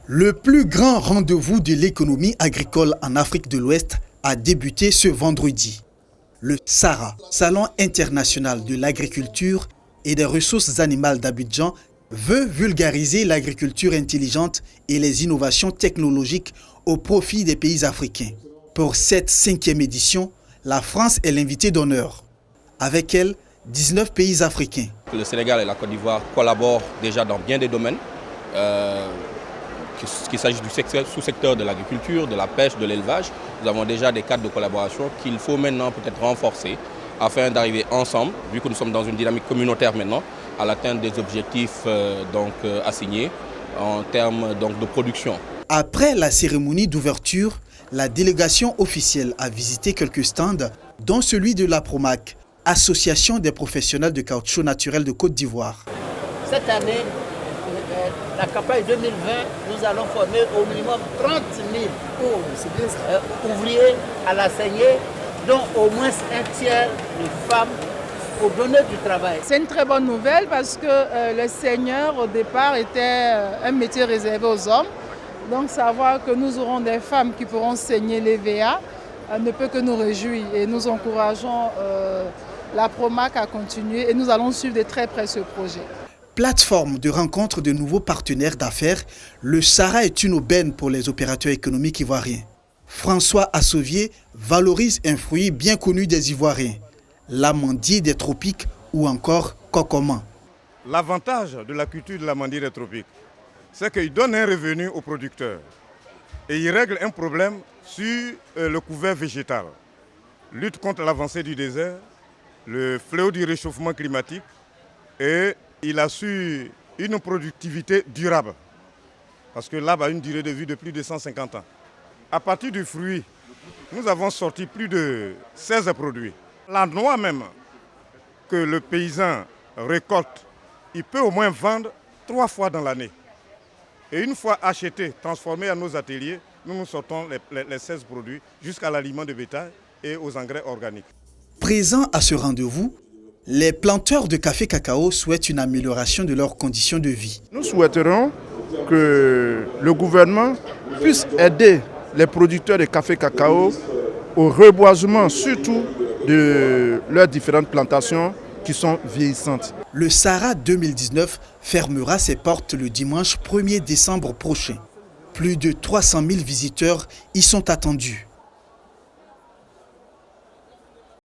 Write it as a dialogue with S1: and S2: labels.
S1: Le plus grand rendez-vous de l'économie agricole en Afrique de l'Ouest a débuté ce vendredi. Le SARA, Salon international de l'agriculture et des ressources animales d'Abidjan, veut vulgariser l'agriculture intelligente et les innovations technologiques au profit des pays africains. Pour cette 5e édition, la France est l'invité d'honneur. Avec elle, 19 pays africains.
S2: Le Sénégal et la Côte d'Ivoire collaborent déjà dans bien des domaines, qu'il s'agisse du sous-secteur de l'agriculture, de la pêche, de l'élevage. Nous avons déjà des cadres de collaboration qu'il faut maintenant peut-être renforcer afin d'arriver ensemble, vu que nous sommes dans une dynamique communautaire maintenant, à l'atteinte des objectifs assignés en termes de production.
S1: Après la cérémonie d'ouverture, la délégation officielle a visité quelques stands, dont celui de la Promac, Association des professionnels de caoutchouc naturel de Côte d'Ivoire.
S3: Cette année, la campagne 2020, nous allons former au minimum 30 000 ouvriers à la saignée, dont au moins un tiers de femmes aux donneurs du travail.
S4: C'est une très bonne nouvelle parce que le seigneur au départ était un métier réservé aux hommes. Donc savoir que nous aurons des femmes qui pourront saigner les VA ne peut que nous réjouir et nous encourageons la Promac à continuer et nous allons suivre de très près ce projet.
S1: Plateforme de rencontre de nouveaux partenaires d'affaires, le SARA est une aubaine pour les opérateurs économiques ivoiriens. François Assovier valorise un fruit bien connu des Ivoiriens, l'amandier des tropiques ou encore cocoman.
S5: L'avantage de la culture de l'amandier des tropiques, c'est qu'il donne un revenu aux producteurs et il règle un problème sur le couvert végétal. Lutte contre l'avancée du désert, le fléau du réchauffement climatique et il assure une productivité durable parce que l'arbre a une durée de vie de plus de 150 ans. À partir du fruit, nous avons sorti plus de 16 produits. La noix même que le paysan récolte, il peut au moins vendre 3 fois dans l'année. Et une fois acheté, transformé à nos ateliers, nous sortons les 16 produits jusqu'à l'aliment de bétail et aux engrais organiques.
S1: Présents à ce rendez-vous, les planteurs de café cacao souhaitent une amélioration de leurs conditions de vie.
S6: Nous souhaiterons que le gouvernement puisse aider les producteurs de café cacao au reboisement, surtout de leurs différentes plantations qui sont vieillissantes.
S1: Le SARA 2019 fermera ses portes le dimanche 1er décembre prochain. Plus de 300 000 visiteurs y sont attendus.